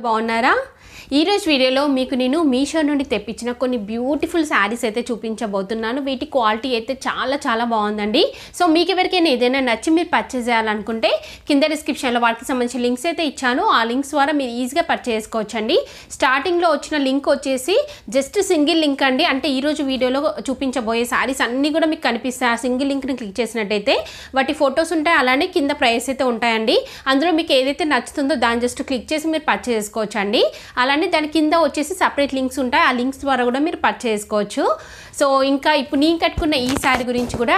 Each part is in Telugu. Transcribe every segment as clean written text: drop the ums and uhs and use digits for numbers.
బాగున్నారా? ఈ రోజు వీడియోలో మీకు నేను మీషో నుండి తెప్పించిన కొన్ని బ్యూటిఫుల్ శారీస్ అయితే చూపించబోతున్నాను. వీటి క్వాలిటీ అయితే చాలా బాగుందండి. సో మీకు ఎవరికైనా ఏదైనా నచ్చి మీరు పర్చేస్ చేయాలనుకుంటే కింద డిస్క్రిప్షన్లో వాటికి సంబంధించిన లింక్స్ అయితే ఇచ్చాను. ఆ లింక్స్ ద్వారా మీరు ఈజీగా పర్చేస్ చేసుకోవచ్చండి. స్టార్టింగ్లో వచ్చిన లింక్ వచ్చేసి జస్ట్ సింగిల్ లింక్ అండి. అంటే ఈరోజు వీడియోలో చూపించబోయే శారీస్ అన్నీ కూడా మీకు కనిపిస్తాయి. ఆ సింగిల్ లింక్ని క్లిక్ చేసినట్టయితే వాటి ఫొటోస్ ఉంటాయి, అలానే కింద ప్రైస్ అయితే ఉంటాయండి. అందులో మీకు ఏదైతే నచ్చుతుందో దాన్ని జస్ట్ క్లిక్ చేసి మీరు పర్చేస్ చేసుకోవచ్చండి. అలానే దాని కింద వచ్చేసి సపరేట్ లింక్స్ ఉంటాయి. ఆ లింక్స్ ద్వారా కూడా మీరు పర్చేస్ చేసుకోవచ్చు. సో ఇంకా ఇప్పుడు నేను కట్టుకున్న ఈ శారీ గురించి కూడా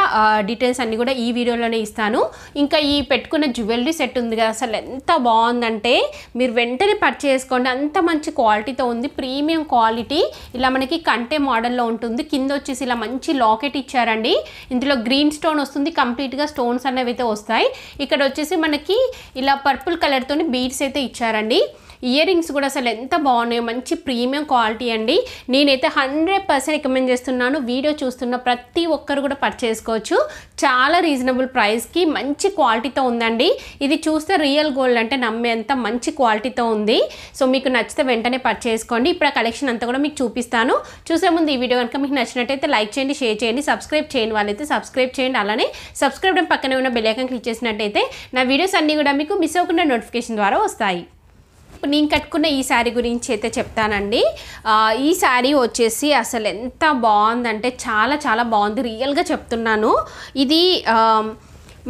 డీటెయిల్స్ అన్నీ కూడా ఈ వీడియోలోనే ఇస్తాను. ఇంకా ఈ పెట్టుకున్న జ్యువెలరీ సెట్ ఉంది కదా, అసలు ఎంత బాగుందంటే మీరు వెంటనే పర్చేస్ చేసుకోండి. అంత మంచి క్వాలిటీతో ఉంది, ప్రీమియం క్వాలిటీ. ఇలా మనకి కంటే మోడల్లో ఉంటుంది. కింద వచ్చేసి ఇలా మంచి లాకెట్ ఇచ్చారండి. ఇందులో గ్రీన్ స్టోన్ వస్తుంది, కంప్లీట్గా స్టోన్స్ అనేవి అయితే వస్తాయి. ఇక్కడ వచ్చేసి మనకి ఇలా పర్పుల్ కలర్తో బీడ్స్ అయితే ఇచ్చారండి. ఇయర్ రింగ్స్ కూడా అసలు ఎంత బాగున్నాయో, మంచి ప్రీమియం క్వాలిటీ అండి. నేనైతే 100% రికమెండ్ చేస్తున్నాను. వీడియో చూస్తున్న ప్రతి ఒక్కరు కూడా పర్చేస్ చేసుకోవచ్చు. చాలా రీజనబుల్ ప్రైస్కి మంచి క్వాలిటీతో ఉందండి. ఇది చూస్తే రియల్ గోల్డ్ అంటే నమ్మేంత మంచి క్వాలిటీతో ఉంది. సో మీకు నచ్చితే వెంటనే పర్చేస్ చేసుకోండి. ఇప్పుడు ఆ కలెక్షన్ అంతా కూడా మీకు చూపిస్తాను. చూసే ముందు ఈ వీడియో కనుక మీకు నచ్చినట్టయితే లైక్ చేయండి, షేర్ చేయండి, సబ్స్క్రైబ్ చేయని వాళ్ళైతే సబ్స్క్రైబ్ చేయండి. అలానే సబ్స్క్రైబ్ పక్కనే ఉన్న బెల్ ఐకాన్ క్లిక్ చేసినట్టయితే నా వీడియోస్ అన్నీ కూడా మీకు మిస్ అవ్వకుండా నోటిఫికేషన్ ద్వారా వస్తాయి. నేను కట్టుకున్న ఈ శారీ గురించి అయితే చెప్తానండి. ఈ శారీ వచ్చేసి అసలు ఎంత బాగుందంటే చాలా బాగుంది. రియల్గా చెప్తున్నాను. ఇది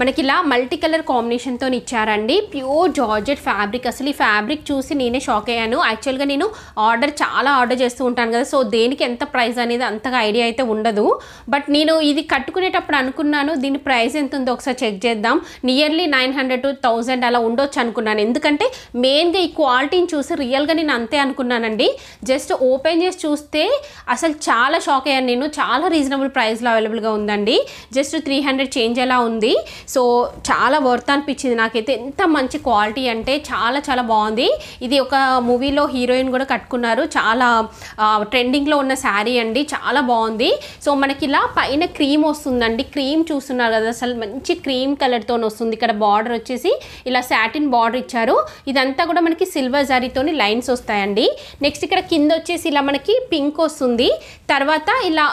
మనకి ఇలా మల్టీ కలర్ కాంబినేషన్తో ఇచ్చారండి. Pure georgette fabric. అసలు ఈ ఫ్యాబ్రిక్ చూసి నేనే షాక్ అయ్యాను. యాక్చువల్గా నేను చాలా ఆర్డర్ చేస్తూ ఉంటాను కదా, సో దేనికి ఎంత ప్రైస్ అనేది అంతగా ఐడియా అయితే ఉండదు. బట్ నేను ఇది కట్టుకునేటప్పుడు అనుకున్నాను దీని ప్రైస్ ఎంత ఉందో ఒకసారి చెక్ చేద్దాం, నియర్లీ 900 to 1000 అలా ఉండొచ్చు అనుకున్నాను. ఎందుకంటే మెయిన్గా ఈ క్వాలిటీని చూసి రియల్గా నేను అంతే అనుకున్నానండి. జస్ట్ ఓపెన్ చేసి చూస్తే అసలు చాలా షాక్ అయ్యాను నేను. చాలా రీజనబుల్ ప్రైస్లో అవైలబుల్గా ఉందండి. జస్ట్ 300 చేంజ్ అలా ఉంది. సో చాలా వర్త్ అనిపించింది నాకైతే. ఎంత మంచి క్వాలిటీ అంటే చాలా బాగుంది. ఇది ఒక మూవీలో హీరోయిన్ కూడా కట్టుకున్నారు. చాలా ట్రెండింగ్లో ఉన్న శారీ అండి. చాలా బాగుంది. సో మనకి ఇలా పైన క్రీమ్ వస్తుందండి. క్రీమ్ చూస్తున్నారు కదా, అసలు మంచి క్రీమ్ కలర్తో వస్తుంది. ఇక్కడ బార్డర్ వచ్చేసి ఇలా సాటిన్ బార్డర్ ఇచ్చారు. ఇదంతా కూడా మనకి సిల్వర్ జరీతోని లైన్స్ వస్తాయండి. నెక్స్ట్ ఇక్కడ కింద వచ్చేసి ఇలా మనకి పింక్ వస్తుంది, తర్వాత ఇలా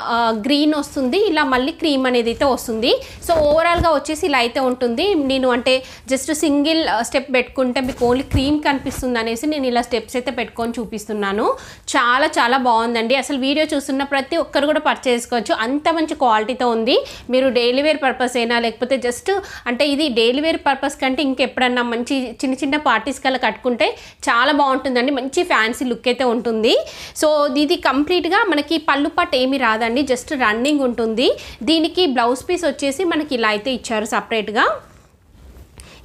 గ్రీన్ వస్తుంది, ఇలా మళ్ళీ క్రీమ్ అనేది అయితే వస్తుంది. సో ఓవరాల్గా వచ్చేసి ఇలా అయితే ఉంటుంది. నేను అంటే జస్ట్ సింగిల్ స్టెప్ పెట్టుకుంటే మీకు ఓన్లీ క్రీమ్ కనిపిస్తుంది అనేసి నేను ఇలా స్టెప్స్ అయితే పెట్టుకొని చూపిస్తున్నాను. చాలా బాగుందండి. అసలు వీడియో చూస్తున్న ప్రతి ఒక్కరు కూడా పర్చేస్ చేసుకోవచ్చు. అంత మంచి క్వాలిటీతో ఉంది. మీరు డైలీ వేర్ పర్పస్ అయినా లేకపోతే జస్ట్ అంటే ఇది డైలీ వేర్ పర్పస్ కంటే ఇంకెప్పుడన్నా మంచి చిన్న పార్టీస్ కల్లా కట్టుకుంటే చాలా బాగుంటుందండి. మంచి ఫ్యాన్సీ లుక్ అయితే ఉంటుంది. సో ఇది కంప్లీట్గా మనకి పళ్ళు పట్టు ఏమీ రాదండి, జస్ట్ రన్నింగ్ ఉంటుంది. దీనికి బ్లౌజ్ పీస్ వచ్చేసి మనకి ఇలా అయితే ఇచ్చారు సపరేట్గా.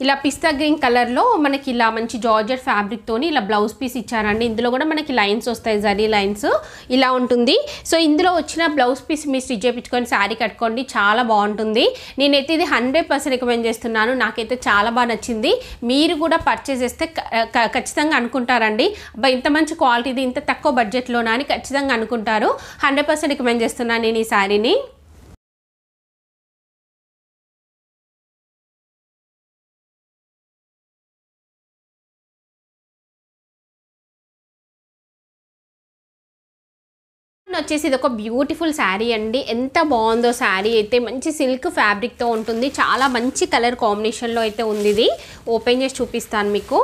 ఇలా పిస్తా గ్రీన్ కలర్లో మనకి ఇలా మంచి జార్జెట్ ఫ్యాబ్రిక్తోని ఇలా బ్లౌజ్ పీస్ ఇచ్చారండి. ఇందులో కూడా మనకి లైన్స్ వస్తాయి, జరీ లైన్స్ ఇలా ఉంటుంది. సో ఇందులో వచ్చిన బ్లౌజ్ పీస్ మీరు స్టిచ్ చేయించుకొని శారీ కట్టుకోండి, చాలా బాగుంటుంది. నేనైతే ఇది 100% రికమెండ్ చేస్తున్నాను. నాకైతే చాలా బాగా నచ్చింది. మీరు కూడా పర్చేస్ చేస్తే ఖచ్చితంగా అనుకుంటారండి, అబ్బా ఇంత మంచి క్వాలిటీది ఇంత తక్కువ బడ్జెట్లోనా అని ఖచ్చితంగా అనుకుంటారు. 100% రికమెండ్ చేస్తున్నాను నేను ఈ శారీని. వచ్చేసి ఇది ఒక బ్యూటిఫుల్ శారీ అండి. ఎంత బాగుందో శారీ అయితే. మంచి సిల్క్ ఫ్యాబ్రిక్తో ఉంటుంది. చాలా మంచి కలర్ కాంబినేషన్లో అయితే ఉంది. ఇది ఓపెన్ చేసి చూపిస్తాను మీకు.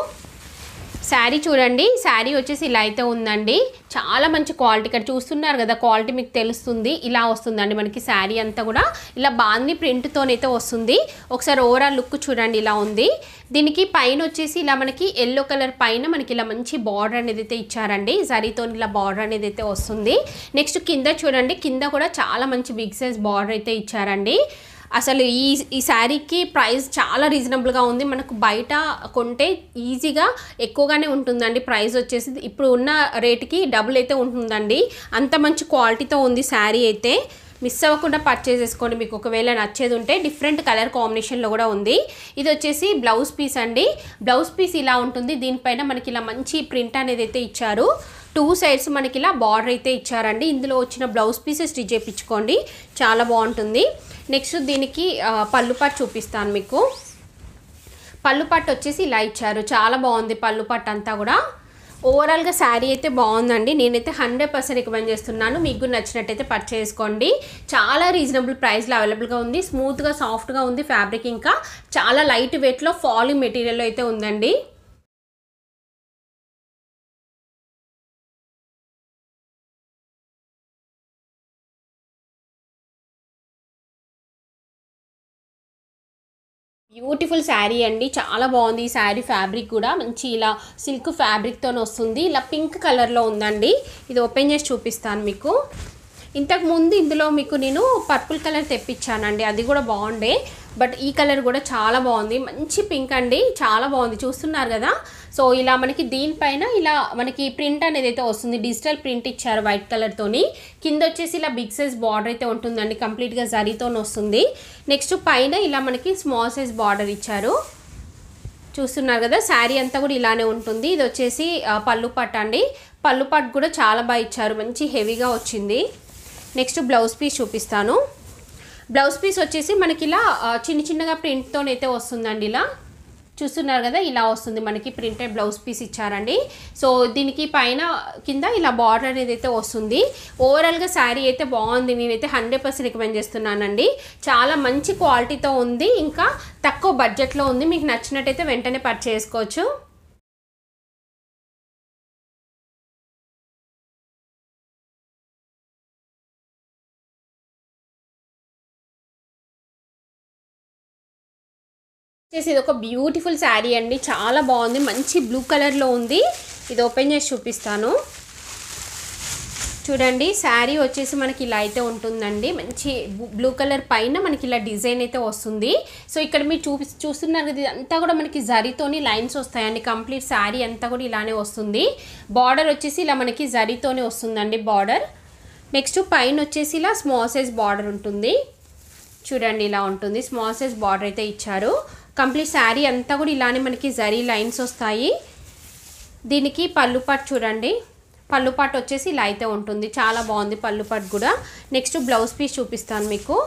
శారీ చూడండి. శారీ వచ్చేసి ఇలా అయితే ఉందండి. చాలా మంచి క్వాలిటీ. ఇక్కడ చూస్తున్నారు కదా, క్వాలిటీ మీకు తెలుస్తుంది. ఇలా వస్తుందండి మనకి శారీ అంతా కూడా ఇలా బాందీ ప్రింట్తోనైతే వస్తుంది. ఒకసారి ఓవరాల్ లుక్ చూడండి, ఇలా ఉంది. దీనికి పైన వచ్చేసి ఇలా మనకి ఎల్లో కలర్ పైన మనకి ఇలా మంచి బార్డర్ అనేది అయితే ఇచ్చారండి. జరీతో ఇలా బార్డర్ అనేది అయితే వస్తుంది. నెక్స్ట్ కింద చూడండి, కింద కూడా చాలా మంచి బిగ్ సైజ్ బార్డర్ అయితే ఇచ్చారండి. అసలు ఈ శారీకి ప్రైస్ చాలా రీజనబుల్గా ఉంది. మనకు బయట కొంటే ఈజీగా ఎక్కువగానే ఉంటుందండి ప్రైస్ వచ్చేసి. ఇప్పుడు ఉన్న రేటుకి డబుల్ అయితే ఉంటుందండి. అంత మంచి క్వాలిటీతో ఉంది శారీ అయితే. మిస్ అవ్వకుండా పర్చేస్ చేసుకోండి. మీకు ఒకవేళ నచ్చేది ఉంటే డిఫరెంట్ కలర్ కాంబినేషన్లో కూడా ఉంది. ఇది వచ్చేసి బ్లౌజ్ పీస్ అండి. బ్లౌజ్ పీస్ ఇలా ఉంటుంది. దీనిపైన మనకి ఇలా మంచి ప్రింట్ అనేది అయితే ఇచ్చారు. 2 సైడ్స్ మనకి ఇలా బార్డర్ అయితే ఇచ్చారండి. ఇందులో వచ్చిన బ్లౌజ్ పీస్ స్టిచ్ చేయించుకోండి, చాలా బాగుంటుంది. నెక్స్ట్ దీనికి పళ్ళు పాటు చూపిస్తాను మీకు. పళ్ళు పట్టు వచ్చేసి ఇలా ఇచ్చారు, చాలా బాగుంది పళ్ళు పట్టు అంతా కూడా. ఓవరాల్గా శారీ అయితే బాగుందండి. నేనైతే 100% రికమెండ్ చేస్తున్నాను. మీకు నచ్చినట్టయితే పర్చేస్ చేసుకోండి. చాలా రీజనబుల్ ప్రైస్లో అవైలబుల్గా ఉంది. స్మూత్గా సాఫ్ట్గా ఉంది ఫ్యాబ్రిక్. ఇంకా చాలా లైట్ వెయిట్లో ఫాలింగ్ మెటీరియల్లో అయితే ఉందండి. బ్యూటిఫుల్ శారీ అండి. చాలా బాగుంది ఈ శారీ. ఫ్యాబ్రిక్ కూడా మంచి ఇలా సిల్క్ ఫ్యాబ్రిక్తో వస్తుంది. ఇలా పింక్ కలర్లో ఉందండి. ఇది ఓపెన్ చేసి చూపిస్తాను మీకు. ఇంతకుముందు ఇందులో మీకు నేను పర్పుల్ కలర్ తెప్పించానండి, అది కూడా బాగుండే. బట్ ఈ కలర్ కూడా చాలా బాగుంది. మంచి పింక్ అండి, చాలా బాగుంది. చూస్తున్నారు కదా. సో ఇలా మనకి దీనిపైన ఇలా మనకి ప్రింట్ అనేది అయితే వస్తుంది. డిజిటల్ ప్రింట్ ఇచ్చారు వైట్ కలర్తోని. కింద వచ్చేసి ఇలా బిగ్ సైజ్ బార్డర్ అయితే ఉంటుందండి, కంప్లీట్గా జరీతో వస్తుంది. నెక్స్ట్ పైన ఇలా మనకి స్మాల్ సైజ్ బార్డర్ ఇచ్చారు. చూస్తున్నారు కదా. శారీ అంతా కూడా ఇలానే ఉంటుంది. ఇది వచ్చేసి పళ్ళు పట్టు అండి. పళ్ళు పట్టు కూడా చాలా బాగా ఇచ్చారు, మంచి హెవీగా వచ్చింది. నెక్స్ట్ బ్లౌజ్ పీస్ చూపిస్తాను. బ్లౌజ్ పీస్ వచ్చేసి మనకి ఇలా చిన్నగా ప్రింట్తోనైతే వస్తుందండి. ఇలా చూస్తున్నారు కదా, ఇలా వస్తుంది మనకి ప్రింటెడ్ బ్లౌజ్ పీస్ ఇచ్చారండి. సో దీనికి పైన కింద ఇలా బార్డర్ అనేది అయితే వస్తుంది. ఓవరాల్గా శారీ అయితే బాగుంది. నేనైతే 100% రికమెండ్ చేస్తున్నానండి. చాలా మంచి క్వాలిటీతో ఉంది, ఇంకా తక్కువ బడ్జెట్లో ఉంది. మీకు నచ్చినట్టయితే వెంటనే పర్చేస్ చేసుకోవచ్చు. ఇది ఒక బ్యూటిఫుల్ శారీ అండి. చాలా బాగుంది, మంచి బ్లూ కలర్లో ఉంది. ఇది ఓపెన్ చేసి చూపిస్తాను. చూడండి, శారీ వచ్చేసి మనకి ఇలా అయితే ఉంటుందండి. మంచి బ్లూ కలర్ పైన మనకి ఇలా డిజైన్ అయితే వస్తుంది. సో ఇక్కడ మీరు చూస్తున్నారు కదా, ఇదంతా కూడా మనకి జరీతోని లైన్స్ వస్తాయండి. కంప్లీట్ శారీ అంతా కూడా ఇలానే వస్తుంది. బార్డర్ వచ్చేసి ఇలా మనకి జరీతోనే వస్తుందండి బార్డర్. నెక్స్ట్ పైన వచ్చేసి ఇలా స్మాల్ సైజ్ బార్డర్ ఉంటుంది. చూడండి, ఇలా ఉంటుంది. స్మాల్ సైజ్ బార్డర్ అయితే ఇచ్చారు. కంప్లీట్ శారీ అంతా కూడా ఇలానే మనకి జరీ లైన్స్ వస్తాయి. దీనికి పళ్ళు పట్టు చూడండి. పళ్ళు పట్టు వచ్చేసి ఇలా అయితే ఉంటుంది. చాలా బాగుంది పళ్ళు పట్టు కూడా. నెక్స్ట్ బ్లౌజ్ పీస్ చూపిస్తాను మీకు.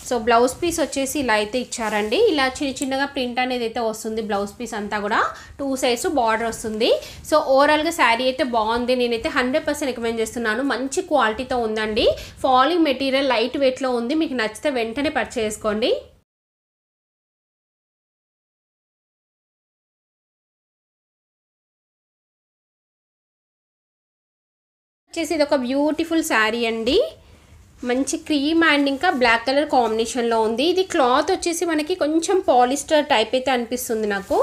సో బ్లౌజ్ పీస్ వచ్చేసి ఇలా అయితే ఇచ్చారండి. ఇలా చిన్నగా ప్రింట్ అనేది అయితే వస్తుంది. బ్లౌజ్ పీస్ అంతా కూడా 2 సైడ్స్ బార్డర్ వస్తుంది. సో ఓవరాల్గా శారీ అయితే బాగుంది. నేనైతే 100% రికమెండ్ చేస్తున్నాను. మంచి క్వాలిటీతో ఉందండి. ఫాలింగ్ మెటీరియల్ లైట్ వెయిట్లో ఉంది. మీకు నచ్చితే వెంటనే పర్చేస్ చేసుకోండి. వచ్చేసి ఇది ఒక బ్యూటిఫుల్ శారీ అండి. మంచి క్రీమ్ అండ్ ఇంకా బ్లాక్ కలర్ కాంబినేషన్లో ఉంది. ఇది క్లాత్ వచ్చేసి మనకి కొంచెం పాలిస్టర్ టైప్ అయితే అనిపిస్తుంది నాకు.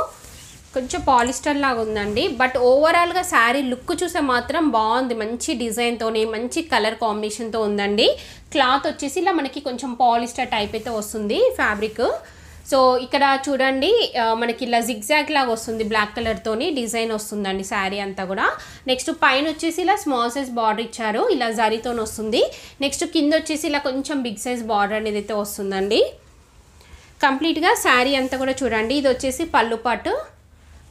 కొంచెం పాలిస్టర్ లాగా ఉందండి. బట్ ఓవరాల్గా శారీ లుక్ చూసే మాత్రం బాగుంది. మంచి డిజైన్తోనే మంచి కలర్ కాంబినేషన్తో ఉందండి. క్లాత్ వచ్చేసి ఇలా మనకి కొంచెం పాలిస్టర్ టైప్ అయితే వస్తుంది ఫ్యాబ్రిక్. సో ఇక్కడ చూడండి, మనకి ఇలా జిగ్జాగ్ లాగా వస్తుంది. బ్లాక్ కలర్తోని డిజైన్ వస్తుందండి శారీ అంతా కూడా. నెక్స్ట్ పైన వచ్చేసి ఇలా స్మాల్ సైజ్ బార్డర్ ఇచ్చారు, ఇలా జరీతో వస్తుంది. నెక్స్ట్ కింద వచ్చేసి ఇలా కొంచెం బిగ్ సైజ్ బార్డర్ అనేది అయితే వస్తుందండి. కంప్లీట్గా శారీ అంతా కూడా చూడండి. ఇది వచ్చేసి పళ్ళు పట్టు.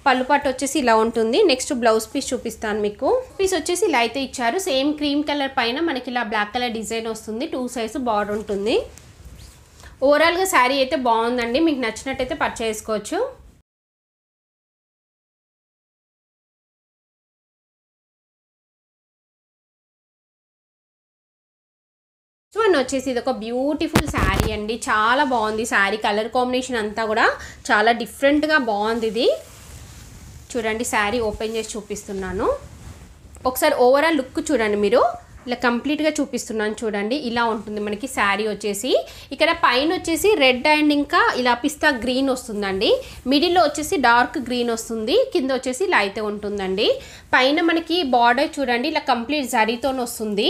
పళ్ళు పట్టు వచ్చేసి ఇలా ఉంటుంది. నెక్స్ట్ బ్లౌజ్ పీస్ చూపిస్తాను మీకు. పీస్ వచ్చేసి ఇలా అయితే ఇచ్చారు. సేమ్ క్రీమ్ కలర్ పైన మనకి ఇలా బ్లాక్ కలర్ డిజైన్ వస్తుంది. 2 సైజ్ బార్డర్ ఉంటుంది. ఓవరాల్గా శారీ అయితే బాగుందండి. మీకు నచ్చినట్టయితే పర్చేస్ చేసుకోవచ్చు. చూడండి, వచ్చేసి ఇది ఒక బ్యూటిఫుల్ శారీ అండి. చాలా బాగుంది శారీ. కలర్ కాంబినేషన్ అంతా కూడా చాలా డిఫరెంట్గా బాగుంది. ఇది చూడండి, శారీ ఓపెన్ చేసి చూపిస్తున్నాను. ఒకసారి ఓవరాల్ లుక్ చూడండి మీరు. ఇలా కంప్లీట్గా చూపిస్తున్నాను చూడండి. ఇలా ఉంటుంది మనకి శారీ వచ్చేసి. ఇక్కడ పైన వచ్చేసి రెడ్ అండ్ ఇంకా ఇలా పిస్తా గ్రీన్ వస్తుందండి. మిడిల్లో వచ్చేసి డార్క్ గ్రీన్ వస్తుంది. కింద వచ్చేసి ఇలా అయితే ఉంటుందండి. పైన మనకి బార్డర్ చూడండి, ఇలా కంప్లీట్ జరీతో వస్తుంది.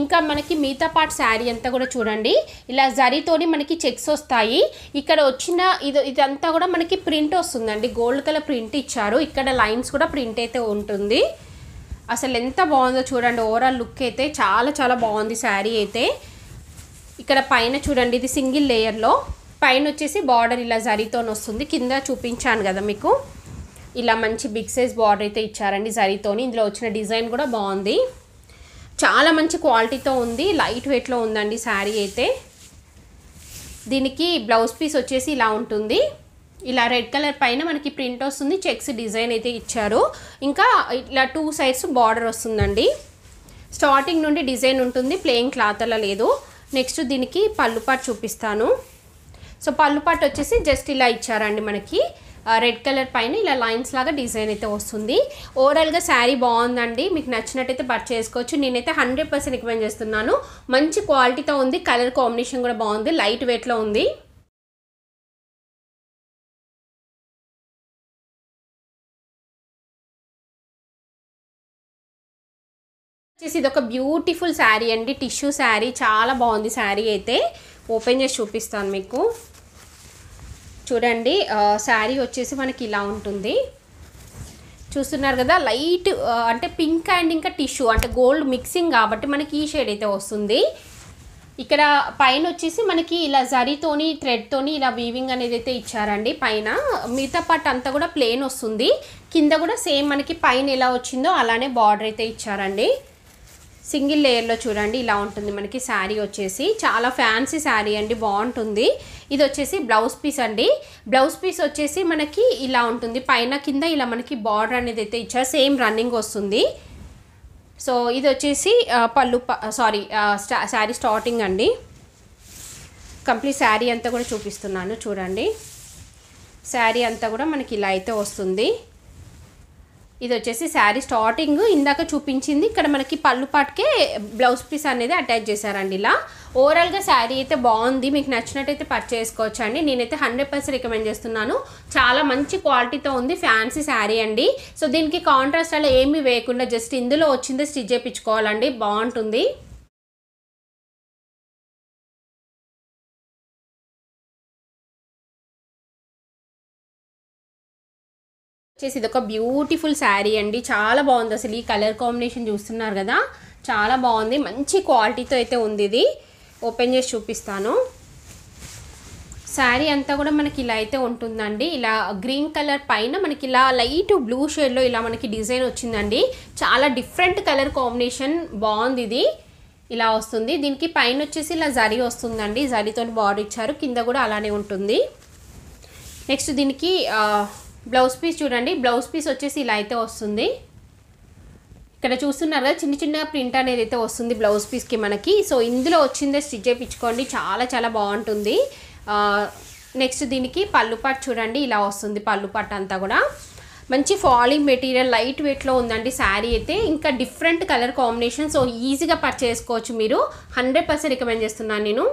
ఇంకా మనకి మిగతా పార్ట్ శారీ అంతా కూడా చూడండి, ఇలా జరీతోని మనకి చెక్స్ వస్తాయి. ఇక్కడ వచ్చిన ఇదంతా కూడా మనకి ప్రింట్ వస్తుందండి. గోల్డ్ కలర్ ప్రింట్ ఇచ్చారు. ఇక్కడ లైన్స్ కూడా ప్రింట్ అయితే ఉంటుంది. అసలు ఎంత బాగుందో చూడండి. ఓవరాల్ లుక్ అయితే చాలా బాగుంది శారీ అయితే. ఇక్కడ పైన చూడండి, ఇది సింగిల్ లేయర్లో పైన వచ్చేసి బార్డర్ ఇలా జరీతో వస్తుంది. కింద చూపించాను కదా మీకు, ఇలా మంచి బిగ్ సైజ్ బార్డర్ అయితే ఇచ్చారండి జరీతోని. ఇందులో వచ్చిన డిజైన్ కూడా బాగుంది. చాలా మంచి క్వాలిటీతో ఉంది. లైట్ వెయిట్లో ఉందండి శారీ అయితే. దీనికి బ్లౌజ్ పీస్ వచ్చేసి ఇలా ఉంటుంది. ఇలా రెడ్ కలర్ పైన మనకి ప్రింట్ వస్తుంది, చెక్స్ డిజైన్ అయితే ఇచ్చారు. ఇంకా ఇలా 2 సైడ్స్ బార్డర్ వస్తుందండి. స్టార్టింగ్ నుండి డిజైన్ ఉంటుంది, ప్లెయిన్ క్లాత్ అలా లేదు. నెక్స్ట్ దీనికి పళ్ళు పాటు చూపిస్తాను. సో పళ్ళు పాటు వచ్చేసి జస్ట్ ఇలా ఇచ్చారండి మనకి. రెడ్ కలర్ పైన ఇలా లైన్స్ లాగా డిజైన్ అయితే వస్తుంది. ఓవరాల్గా శారీ బాగుందండి, మీకు నచ్చినట్టయితే పర్చేస్ చేసుకోవచ్చు. నేనైతే 100% రికమెండ్ చేస్తున్నాను. మంచి క్వాలిటీతో ఉంది, కలర్ కాంబినేషన్ కూడా బాగుంది, లైట్ వెయిట్లో ఉంది. ఇది ఒక బ్యూటిఫుల్ శారీ అండి, టిష్యూ శారీ, చాలా బాగుంది శారీ అయితే. ఓపెన్ చేసి చూపిస్తాను మీకు. చూడండి శారీ వచ్చేసి మనకి ఇలా ఉంటుంది, చూస్తున్నారు కదా. లైట్ అంటే పింక్ అండ్ ఇంకా టిష్యూ అంటే గోల్డ్ మిక్సింగ్ కాబట్టి మనకి ఈ షేడ్ అయితే వస్తుంది. ఇక్కడ పైన వచ్చేసి మనకి ఇలా జరీతోని థ్రెడ్తోని ఇలా వీవింగ్ అనేది అయితే ఇచ్చారండి పైన. మిగతా పార్ట్ అంతా కూడా ప్లెయిన్ వస్తుంది. కింద కూడా సేమ్ మనకి పైన ఎలా వచ్చిందో అలానే బార్డర్ అయితే ఇచ్చారండి. సింగిల్ లేయర్లో చూడండి ఇలా ఉంటుంది మనకి శారీ వచ్చేసి. చాలా ఫ్యాన్సీ శారీ అండి, బాగుంటుంది. ఇది వచ్చేసి బ్లౌజ్ పీస్ అండి. బ్లౌజ్ పీస్ వచ్చేసి మనకి ఇలా ఉంటుంది, పైన కింద ఇలా మనకి బార్డర్ అనేది అయితే ఇచ్చారు, సేమ్ రన్నింగ్ వస్తుంది. సో ఇది వచ్చేసి శారీ స్టార్టింగ్ అండి. కంప్లీట్ శారీ అంతా కూడా చూపిస్తున్నాను చూడండి. శారీ అంతా కూడా మనకి ఇలా అయితే వస్తుంది. ఇది వచ్చేసి శారీ స్టార్టింగ్ ఇందాక చూపించింది. ఇక్కడ మనకి పళ్ళు పాటుకే బ్లౌజ్ పీస్ అనేది అటాచ్ చేశారండి ఇలా. ఓవరాల్గా శారీ అయితే బాగుంది, మీకు నచ్చినట్టయితే పర్చేస్ చేసుకోవచ్చు అండి. నేనైతే 100% రికమెండ్ చేస్తున్నాను. చాలా మంచి క్వాలిటీతో ఉంది, ఫ్యాన్సీ శారీ అండి. సో దీనికి కాంట్రాస్ట్ అలా ఏమీ వేయకుండా జస్ట్ ఇందులో వచ్చిందే స్టిచ్ చేయించుకోవాలండి, బాగుంటుంది. ఇది ఒక బ్యూటిఫుల్ శారీ అండి, చాలా బాగుంది అసలు. ఈ కలర్ కాంబినేషన్ చూస్తున్నారు కదా, చాలా బాగుంది, మంచి క్వాలిటీతో అయితే ఉంది. ఇది ఓపెన్ చేసి చూపిస్తాను. శారీ అంతా కూడా మనకి ఇలా అయితే ఉంటుందండి. ఇలా గ్రీన్ కలర్ పైన మనకి ఇలా లైట్ బ్లూ షేడ్లో ఇలా మనకి డిజైన్ వచ్చిందండి. చాలా డిఫరెంట్ కలర్ కాంబినేషన్, బాగుంది. ఇది ఇలా వస్తుంది. దీనికి పైన వచ్చేసి ఇలా జరీ వస్తుందండి, జరీతో బార్డర్ ఇచ్చారు, కింద కూడా అలానే ఉంటుంది. నెక్స్ట్ దీనికి బ్లౌజ్ పీస్ చూడండి. బ్లౌజ్ పీస్ వచ్చేసి ఇలా అయితే వస్తుంది. ఇక్కడ చూస్తున్నారు కదా చిన్న చిన్న ప్రింట్ అనేది అయితే వస్తుంది బ్లౌజ్ పీస్కి మనకి. సో ఇందులో వచ్చిందే స్టిచ్ చేయించుకోండి, చాలా చాలా బాగుంటుంది. నెక్స్ట్ దీనికి పళ్ళు పాటు చూడండి ఇలా వస్తుంది. పళ్ళు పాటు అంతా కూడా మంచి ఫాలింగ్ మెటీరియల్, లైట్ వెయిట్లో ఉందండి శారీ అయితే. ఇంకా డిఫరెంట్ కలర్ కాంబినేషన్, సో ఈజీగా పర్చేస్ చేసుకోవచ్చు మీరు. 100% రికమెండ్ చేస్తున్నాను నేను.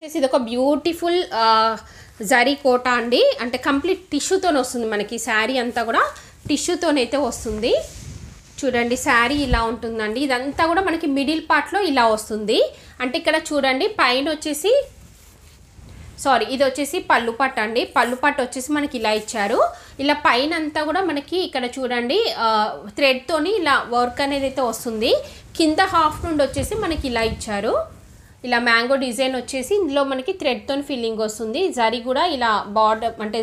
ఇది ఒక బ్యూటిఫుల్ జరీ కోట అండి, అంటే కంప్లీట్ టిష్యూతోనే వస్తుంది మనకి. శారీ అంతా కూడా టిష్యూతోనైతే వస్తుంది. చూడండి శారీ ఇలా ఉంటుందండి. ఇదంతా కూడా మనకి మిడిల్ పార్ట్లో ఇలా వస్తుంది. అంటే ఇక్కడ చూడండి పైన వచ్చేసి ఇది వచ్చేసి పళ్ళు పట్టు అండి. పళ్ళు పట్టు వచ్చేసి మనకి ఇలా ఇచ్చారు. ఇలా పైన అంతా కూడా మనకి ఇక్కడ చూడండి థ్రెడ్తోని ఇలా వర్క్ అనేది అయితే వస్తుంది. కింద హాఫ్ నుండి వచ్చేసి మనకి ఇలా ఇచ్చారు. ఇలా మ్యాంగో డిజైన్ వచ్చేసి ఇందులో మనకి థ్రెడ్తో ఫిల్లింగ్ వస్తుంది. జరీ కూడా ఇలా బార్డర్ అంటే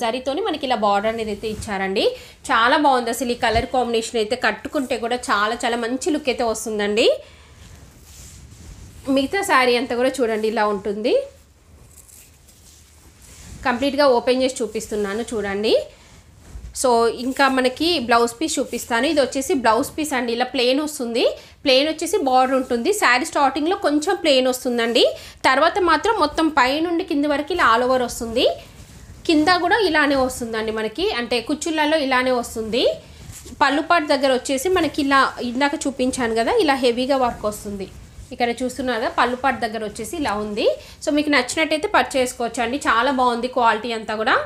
జరీతోని మనకి ఇలా బార్డర్ అనేది అయితే ఇచ్చారండి. చాలా బాగుంది అసలు. ఈ కలర్ కాంబినేషన్ అయితే కట్టుకుంటే కూడా చాలా చాలా మంచి లుక్ అయితే వస్తుందండి. మిగతా శారీ అంతా కూడా చూడండి ఇలా ఉంటుంది. కంప్లీట్గా ఓపెన్ చేసి చూపిస్తున్నాను చూడండి. సో ఇంకా మనకి బ్లౌజ్ పీస్ చూపిస్తాను. ఇది వచ్చేసి బ్లౌజ్ పీస్ అండి. ఇలా ప్లెయిన్ వస్తుంది, ప్లెయిన్ వచ్చేసి బార్డర్ ఉంటుంది. శారీ స్టార్టింగ్లో కొంచెం ప్లెయిన్ వస్తుందండి, తర్వాత మాత్రం మొత్తం పై నుండి కింద వరకు ఇలా ఆల్ ఓవర్ వస్తుంది. కింద కూడా ఇలానే వస్తుందండి మనకి, అంటే కుచ్చుళ్ళలో ఇలానే వస్తుంది. పళ్ళు పాటు దగ్గర వచ్చేసి మనకి ఇలా ఇందాక చూపించాను కదా, ఇలా హెవీగా వర్క్ వస్తుంది. ఇక్కడ చూస్తున్నారు కదా పళ్ళు పాటు దగ్గర వచ్చేసి ఇలా ఉంది. సో మీకు నచ్చినట్టయితే పర్చేస్ చేసుకోవచ్చు అండి, చాలా బాగుంది క్వాలిటీ అంతా కూడా.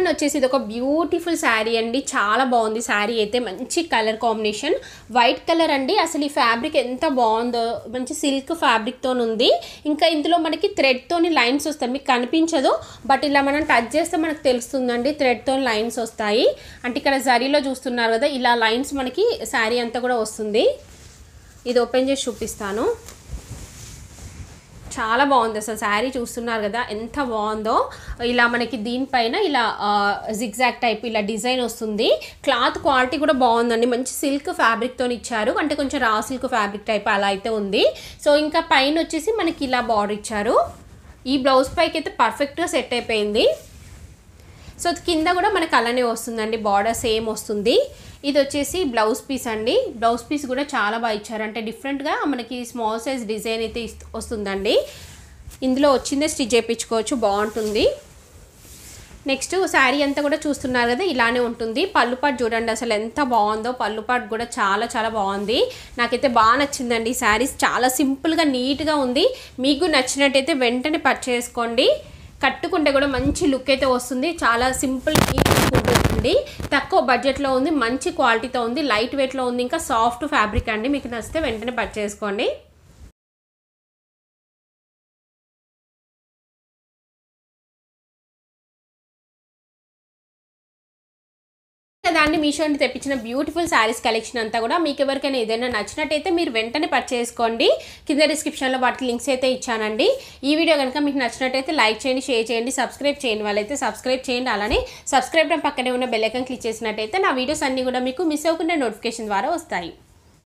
వచ్చేసి ఇది ఒక బ్యూటిఫుల్ శారీ అండి, చాలా బాగుంది శారీ అయితే. మంచి కలర్ కాంబినేషన్, వైట్ కలర్ అండి. అసలు ఈ ఫ్యాబ్రిక్ ఎంత బాగుందో, మంచి సిల్క్ ఫ్యాబ్రిక్తో ఉంది. ఇంకా ఇందులో మనకి థ్రెడ్తోని లైన్స్ వస్తాయి, మీకు కనిపించదు బట్ ఇలా మనం టచ్ చేస్తే మనకు తెలుస్తుందండి. థ్రెడ్తో లైన్స్ వస్తాయి, అంటే ఇక్కడ జరీలో చూస్తున్నారు కదా ఇలా లైన్స్ మనకి శారీ అంతా కూడా వస్తుంది. ఇది ఓపెన్ చేసి చూపిస్తాను. చాలా బాగుంది అసలు శారీ చూస్తున్నారు కదా ఎంత బాగుందో. ఇలా మనకి దీనిపైన ఇలా జిగ్జాగ్ టైప్ ఇలా డిజైన్ వస్తుంది. క్లాత్ క్వాలిటీ కూడా బాగుందండి, మంచి సిల్క్ ఫ్యాబ్రిక్తో ఇచ్చారు, అంటే కొంచెం రా సిల్క్ ఫ్యాబ్రిక్ టైప్ అలా అయితే ఉంది. సో ఇంకా పైన వచ్చేసి మనకి ఇలా బార్డర్ ఇచ్చారు. ఈ బ్లౌజ్ పైకి అయితే పర్ఫెక్ట్గా సెట్ అయిపోయింది. సో కింద కూడా మనకు అలానే వస్తుందండి, బార్డర్ సేమ్ వస్తుంది. ఇది వచ్చేసి బ్లౌజ్ పీస్ అండి. బ్లౌజ్ పీస్ కూడా చాలా బాగా ఇచ్చారు, అంటే డిఫరెంట్గా మనకి స్మాల్ సైజ్ డిజైన్ అయితే వస్తుందండి. ఇందులో వచ్చిందే స్టిచ్ చేయించుకోవచ్చు, బాగుంటుంది. నెక్స్ట్ శారీ అంతా కూడా చూస్తున్నారు కదా ఇలానే ఉంటుంది. పళ్ళు పాటు చూడండి అసలు ఎంత బాగుందో, పళ్ళు పాటు కూడా చాలా చాలా బాగుంది. నాకైతే బాగా నచ్చిందండి. శారీస్ చాలా సింపుల్గా నీట్గా ఉంది. మీకు నచ్చినట్టయితే వెంటనే పర్చేస్ చేసుకోండి. కట్టుకుంటే కూడా మంచి లుక్ అయితే వస్తుంది. చాలా సింపుల్ నీట్ ఉంటుంది, తక్కువ బడ్జెట్లో ఉంది, మంచి క్వాలిటీతో ఉంది, లైట్ వెయిట్లో ఉంది, ఇంకా సాఫ్ట్ ఫ్యాబ్రిక్ అండి. మీకు నచ్చితే వెంటనే పర్చేస్ చేసుకోండి. దాన్ని మీషో నుండి తెప్పించిన బ్యూటిఫుల్ శారీస్ కలెక్షన్ అంతా కూడా మీకు ఎవరికైనా ఏదైనా నచ్చినట్టయితే మీరు వెంటనే పర్చేస్ చేసుకోండి. కింద డిస్క్రిప్షన్లో వాటికి లింక్స్ అయితే ఇచ్చానండి. ఈ వీడియో కనుక మీకు నచ్చినట్టయితే లైక్ చేయండి, షేర్ చేయండి, సబ్స్క్రైబ్ చేయని వాళ్ళైతే సబ్స్క్రైబ్ చేయండి. అలానే సబ్స్క్రైబ్ పక్కనే ఉన్న బెల్ ఐకాన్ క్లిక్ చేసినట్టయితే నా వీడియోస్ అన్నీ కూడా మీకు మిస్ అవ్వకుండా నోటిఫికేషన్ ద్వారా వస్తాయి.